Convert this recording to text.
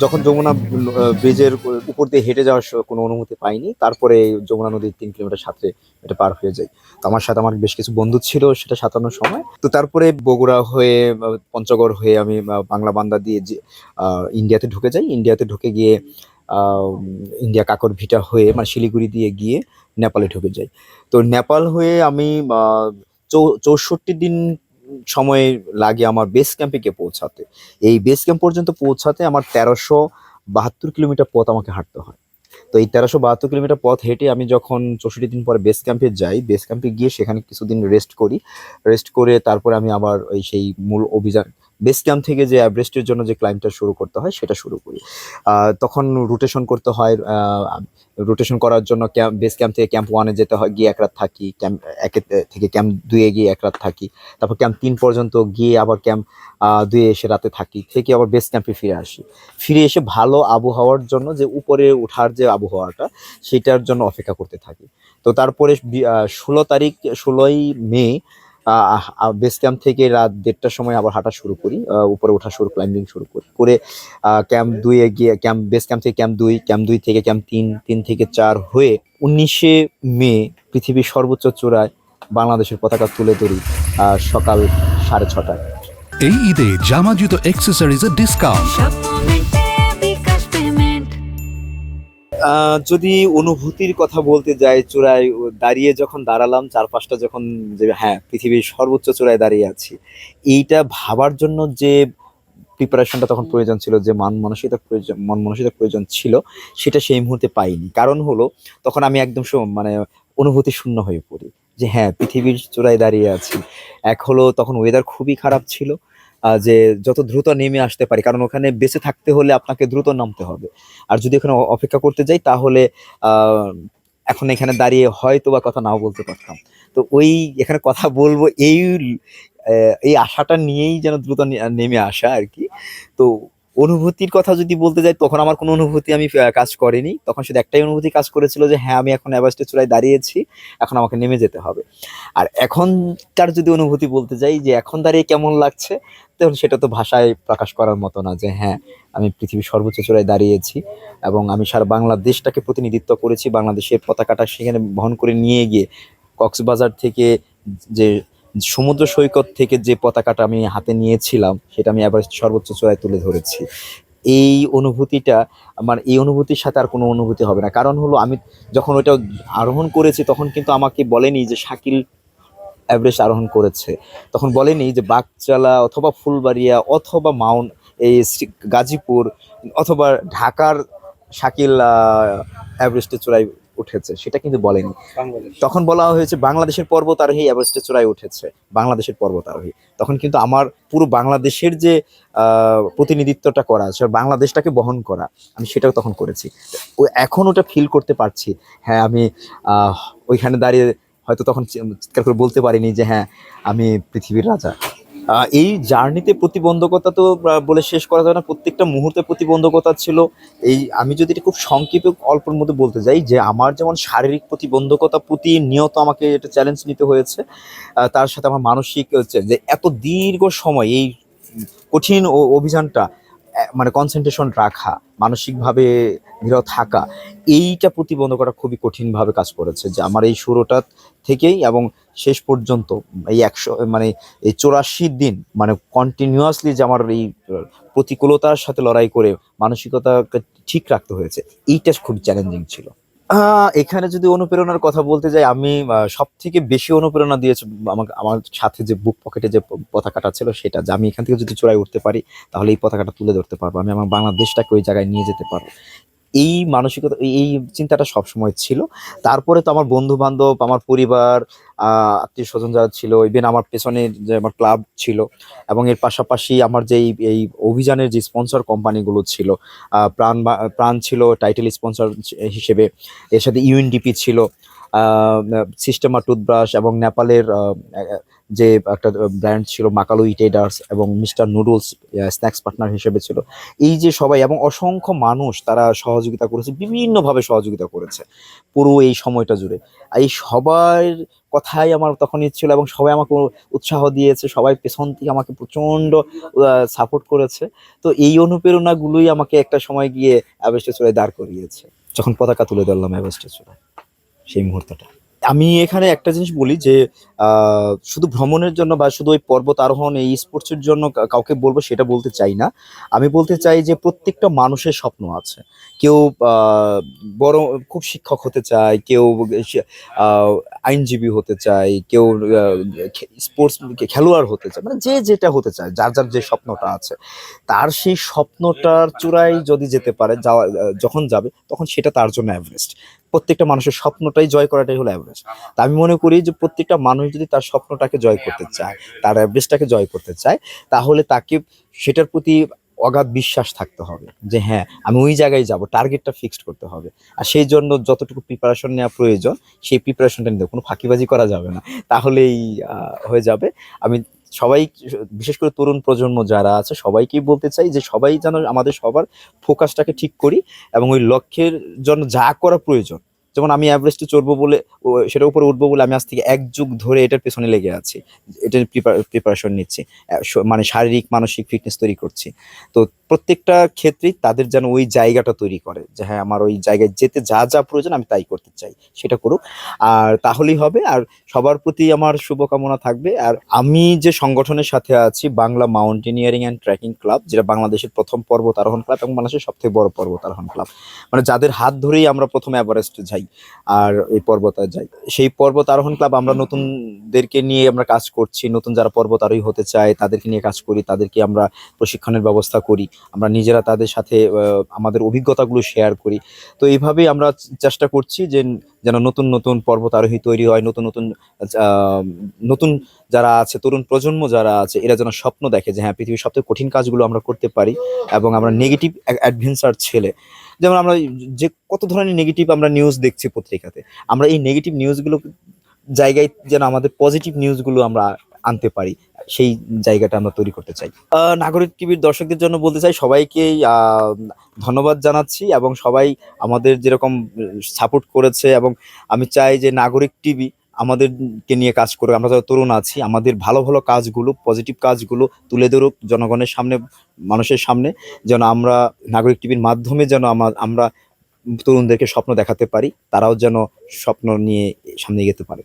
যখন যমুনা ব্রিজের উপর দিয়ে হেঁটে যাওয়ার কোনো অনুমতি পাইনি, তারপরে যমুনা নদীর 3 কিলোমিটার সাঁতরে এটা পার হয়ে যাই। তো আমার সাথে আমার বেশ কিছু বন্ধু ছিল সেটা সাঁতানোর সময়। তো তারপরে বগুড়া হয়ে পঞ্চগড় হয়ে আমি বাংলা বান্দা দিয়ে যে ইন্ডিয়াতে ঢুকে যাই। ইন্ডিয়াতে ঢুকে গিয়ে আহ, ইন্ডিয়া কাকর ভিটা হয়ে মানে শিলিগুড়ি দিয়ে গিয়ে নেপালে ঢুকে যাই। তো নেপাল হয়ে আমি 64 দিন সময় লাগে আমার বেস ক্যাম্পে গিয়ে পৌঁছাতে। এই বেস ক্যাম্প পর্যন্ত পৌঁছাতে আমার 1372 কিলোমিটার পথ আমাকে হাঁটতে হয়। তো এই 1372 কিলোমিটার পথ হেঁটে আমি যখন 64 দিন পরে বেস ক্যাম্পে যাই, বেস ক্যাম্পে গিয়ে সেখানে কিছুদিন রেস্ট করি। রেস্ট করে তারপরে আমি আবার ওই সেই মূল অভিযান বেস ক্যাম্প থেকে যে এভারেস্টের জন্য যে ক্লাইম্বটা শুরু করতে হয় সেটা শুরু করি। তখন রোটেশন করতে হয়। রোটেশন করার জন্য বেস ক্যাম্প থেকে ক্যাম্প ওয়ানে যেতে হয়, গিয়ে এক রাত থাকি। ক্যাম্প একে থেকে ক্যাম্প দুয়ে গিয়ে এক রাত থাকি। তারপর ক্যাম্প 3 পর্যন্ত গিয়ে আবার ক্যাম্প দুয়ে এসে রাতে থাকি, থেকে আবার বেস ক্যাম্পে ফিরে আসি। ফিরে এসে ভালো আবহাওয়ার জন্য যে উপরে ওঠার যে আবহাওয়াটা সেটার জন্য অপেক্ষা করতে থাকি। তো তারপরে 16 তারিখ 16ই মে বেস ক্যাম্প থেকে রাত 1:30টার সময় আবার হাঁটা শুরু করি, উপরে ওঠা শুরু ক্লাইম্বিং শুরু করি করে ক্যাম্প 2-এ গিয়ে বেস ক্যাম্প থেকে ক্যাম্প 2, ক্যাম্প 2 থেকে ক্যাম্প 3, 3 থেকে 4 হয়ে 19শে মে পৃথিবীর সর্বোচ্চ চূড়ায় বাংলাদেশের পতাকা তুলে ধরি সকাল 6:30টায়। এই ঈদে জামা জুতো অ্যাক্সেসরিজের ডিসকাউন্ট। যদি অনুভূতির কথা বলতে যাই, চূড়ায় দাঁড়িয়ে যখন দাঁড়ালাম, চারপাশটা যখন যে হ্যাঁ পৃথিবীর সর্বোচ্চ চূড়ায় দাঁড়িয়ে আছি, এইটা ভাবার জন্য যে প্রিপারেশনটা তখন প্রয়োজন ছিল, যে মন মানসিকতার প্রয়োজন ছিল, সেটা সেই মুহূর্তে পাইনি। কারণ হলো তখন আমি একদম মানে অনুভূতি শূন্য হয়ে পড়ি যে হ্যাঁ পৃথিবীর চূড়ায় দাঁড়িয়ে আছি। এক হলো তখন ওয়েদার খুবই খারাপ ছিল, যে যত দ্রুত নেমে আসতে পারি, কারণ ওখানে বেঁচে থাকতে হলে আপনাকে দ্রুত নামতে হবে। আর যদি এখানে অপেক্ষা করতে যাই তাহলে আহ এখন এখানে দাঁড়িয়ে হয়তো বা কথা নাও বলতে পারতাম। তো ওই এখানে কথা বলবো এই আশাটা নিয়েই যেন দ্রুত নেমে আসা আর কি। তো অনুভূতির কথা যদি বলতে যাই, তখন আমার কোনো অনুভূতি আমি কাজ করেনি। তখন শুধু একটাই অনুভূতি কাজ করেছিল যে হ্যাঁ আমি এখন এভারেস্টের চূড়ায় দাঁড়িয়েছি, এখন আমাকে নেমে যেতে হবে। আর এখনকার যদি অনুভূতি বলতে যাই যে এখন দাঁড়িয়ে কেমন লাগছে, তখন সেটা তো ভাষায় প্রকাশ করার মতো না যে হ্যাঁ আমি পৃথিবীর সর্বোচ্চ চূড়ায় দাঁড়িয়েছি এবং আমি সারা বাংলাদেশটাকে প্রতিনিধিত্ব করেছি। বাংলাদেশের পতাকাটা সেখানে বহন করে নিয়ে গিয়ে কক্সবাজার থেকে, যে সমুদ্র সৈকত থেকে যে পতাকাটা আমি হাতে নিয়েছিলাম, সেটা আমি এভারেস্ট সর্বোচ্চ চূড়ায় তুলে ধরেছি। এই অনুভূতিটা আমার, এই অনুভূতির সাথে আর কোনো অনুভূতি হবে না। কারণ হলো আমি যখন ওইটা আরোহণ করেছি তখন কিন্তু আমাকে বলেনি যে শাকিল এভারেস্ট আরোহণ করেছে। তখন বলেনি যে বাকচালা অথবা ফুলবাড়িয়া অথবা গাজীপুর অথবা ঢাকার শাকিল এভারেস্টের চূড়ায় উঠেছে, সেটা কিন্তু বলেনি। তখন বলা হয়েছে বাংলাদেশের পর্বত আরোহী এভারেস্টের চূড়ায় উঠেছে, বাংলাদেশের পর্বত আরোহী। তখন কিন্তু আমার পুরো বাংলাদেশের যে প্রতিনিধিত্বটা করা, সেটা বাংলাদেশটাকে বহন করা, আমি সেটাও তখন করেছি। এখন ওটা ফিল করতে পারছি। হ্যাঁ আমি আহ ওইখানে দাঁড়িয়ে হয়তো তখন চিৎকার করে বলতে পারিনি যে হ্যাঁ আমি পৃথিবীর রাজা। এই জার্নিতে প্রতিবন্ধকতা তো বলে শেষ করা যায় না, প্রত্যেকটা মুহূর্তে প্রতিবন্ধকতা ছিল। আমি যদি এটা খুব সংক্ষেপে অল্পের মধ্যে বলতে যাই, যে আমার যেমন শারীরিক প্রতিবন্ধকতা প্রতিনিয়ত আমাকে এটা চ্যালেঞ্জ নিতে হয়েছে, তার সাথে আমার মানসিক হচ্ছে যে এত দীর্ঘ সময় এই কঠিন অভিযানটা মানে কনসেন্ট্রেশন রাখা, মানসিকভাবে দৃঢ় থাকা, এইটা প্রতিবন্ধকতা খুবই কঠিনভাবে কাজ করেছে। যে আমার এই শুরুটা থেকেই এবং শেষ পর্যন্ত এই 100 মানে এই 84 দিন মানে কন্টিনিউয়াসলি যে আমার এই প্রতিকূলতার সাথে লড়াই করে মানসিকতাকে ঠিক রাখতে হয়েছে, এইটা খুব চ্যালেঞ্জিং ছিল। এখানে যদি অনুপ্রেরণার কথা বলতে যাই, আমি সব থেকে বেশি অনুপ্রেরণা দিয়েছে আমাকে আমার সাথে যে বুক পকেটে যে পতাকাটা ছিল, সেটা যে আমি এখান থেকে যদি চূড়ায় উঠতে পারি তাহলে এই পতাকাটা তুলে ধরতে পারবো, আমি আমার বাংলাদেশটাকে ওই জায়গায় নিয়ে যেতে পারবো। এই মানসিকতা, এই চিন্তাটা সবসময় ছিল। তারপরে তো আমার বন্ধু বান্ধব, আমার পরিবার, আত্মীয় স্বজন যারা ছিল, ইভেন আমার পেছনে যে আমার ক্লাব ছিল, এবং এর পাশাপাশি আমার যে এই অভিযানের যে স্পন্সর কোম্পানিগুলো ছিল, প্রাণ ছিল টাইটেল স্পন্সর হিসেবে, এর সাথে ইউএনডিপি ছিল, সিস্টেমা টুথব্রাশ এবং নেপালের যে একটা ব্র্যান্ড ছিল মাকালো ইটেডার্স এবং মিস্টার নুডলস স্ন্যাক্স পার্টনার হিসেবে ছিল। এই যে সবাই এবং অসংখ্য মানুষ তারা সহযোগিতা করেছে, বিভিন্নভাবে সহযোগিতা করেছে পুরো এই সময়টা জুড়ে। এই সবার কথাই আমার তখন ইচ্ছিল এবং সবাই আমাকে উৎসাহ দিয়েছে, সবাই পেছন থেকে আমাকে প্রচন্ড সাপোর্ট করেছে। তো এই অনুপ্রেরণাগুলোই আমাকে একটা সময় গিয়ে এভারেস্টের চূড়ায় দাঁড় করিয়েছে, যখন পতাকা তুলে ধরলাম এভারেস্টের চূড়ায় সেই মুহূর্তটা। আমি এখানে একটা জিনিস বলি যে শুধু ভ্রমণের জন্য বা শুধু ওই পর্বত আরোহণ এই স্পোর্টসের জন্য কাউকে বলবো সেটা বলতে চাই না। আমি বলতে চাই যে প্রত্যেকটা মানুষের স্বপ্ন আছে। কেউ বড় খুব শিক্ষক হতে চায়, কেউ আহ, আইনজীবী হতে চায়, কেউ স্পোর্টস খেলোয়াড় হতে চায়, মানে যে যেটা হতে চায়, যার যার যে স্বপ্নটা আছে তার সেই স্বপ্নটার চূড়ায় যদি যেতে পারে, যাওয়া যখন যাবে তখন সেটা তার জন্য এভারেস্ট। প্রত্যেকটা মানুষের স্বপ্নটাই জয় করাটাই হলো এভারেস্ট। তা আমি মনে করি যে প্রত্যেকটা মানুষ যদি তার স্বপ্নটাকে জয় করতে চায়, তার এভারেস্টটাকে জয় করতে চায়, তাহলে তাকে সেটার প্রতি অগাধ বিশ্বাস থাকতে হবে যে হ্যাঁ আমি ওই জায়গায় যাব, টার্গেটটা ফিক্সড করতে হবে। আর সেই জন্য যতটুকু প্রিপারেশন নেওয়া প্রয়োজন সেই প্রিপারেশনটা নিতে হবে, কোনো ফাঁকিবাজি করা যাবে না, তাহলেই হয়ে যাবে। আমি সবাই, বিশেষ করে তরুণ প্রজন্ম যারা আছে সবাইকেই বলতে চাই যে সবাই যেন আমাদের সবার ফোকাসটাকে ঠিক করি এবং ওই লক্ষ্যের জন্য যা করা প্রয়োজন। যেমন আমি এভারেস্টে চড়বো বলে সেটার উপরে উঠবো বলে আমি আজ থেকে 1 যুগ ধরে এটার পেছনে লেগে আছি, এটার প্রিপারেশন নিচ্ছি, মানে শারীরিক মানসিক ফিটনেস তৈরি করছি। তো প্রত্যেকটা ক্ষেত্রেই তাদের যেন ওই জায়গাটা তৈরি করে যে হ্যাঁ আমার ওই জায়গায় যেতে যা যা প্রয়োজন আমি তাই করতে চাই, সেটা করুক। আর তাহলেই হবে। আর সবার প্রতি আমার শুভকামনা থাকবে। আর আমি যে সংগঠনের সাথে আছি, Bangla mountaineering and trekking club, যেটা বাংলাদেশের প্রথম পর্বত আরোহণ ক্লাব এবং বাংলাদেশের সবথেকে বড় পর্বত আরোহণ ক্লাব, মানে যাদের হাত ধরেই আমরা প্রথমে এভারেস্টে যাই আর এই পর্বতে যাই, সেই পর্বত আরোহণ ক্লাব আমরা নতুনদেরকে নিয়ে আমরা কাজ করছি। নতুন যারা পর্বত আরোহী হতে চায় তাদেরকে নিয়ে কাজ করি, তাদেরকে আমরা প্রশিক্ষণের ব্যবস্থা করি, আমরা নিজেরা তাদের সাথে আমাদের অভিজ্ঞতাগুলো শেয়ার করি। তো এইভাবেই আমরা চেষ্টা করছি যে যেন নতুন নতুন পর্বত আরোহী তৈরি হয়, নতুন নতুন আহ, নতুন যারা আছে, তরুণ প্রজন্ম যারা আছে, এরা যেন স্বপ্ন দেখে যে হ্যাঁ পৃথিবীর সবথেকে কঠিন কাজগুলো আমরা করতে পারি। এবং আমরা নেগেটিভ অ্যাডভেঞ্চার ছেলে, যেমন আমরা যে কত ধরনের নেগেটিভ আমরা নিউজ দেখছি পত্রিকাতে, আমরা এই নেগেটিভ নিউজগুলো জায়গায় যেন আমাদের পজিটিভ নিউজগুলো আমরা আনতে পারি, সেই জায়গাটা আমরা তৈরি করতে চাই। নাগরিক টিভির দর্শকদের জন্য বলতে চাই সবাইকেই ধন্যবাদ জানাচ্ছি এবং সবাই আমাদের যেরকম সাপোর্ট করেছে। এবং আমি চাই যে নাগরিক টিভি আমাদেরকে নিয়ে কাজ করুক, আমরা যারা তরুণ আছি আমাদের ভালো ভালো কাজগুলো, পজিটিভ কাজগুলো তুলে ধরুক জনগণের সামনে, মানুষের সামনে, যেন আমরা নাগরিক টিভির মাধ্যমে যেন আমরা তরুণদেরকে স্বপ্ন দেখাতে পারি, তারাও যেন স্বপ্ন নিয়ে সামনে এগোতে পারে।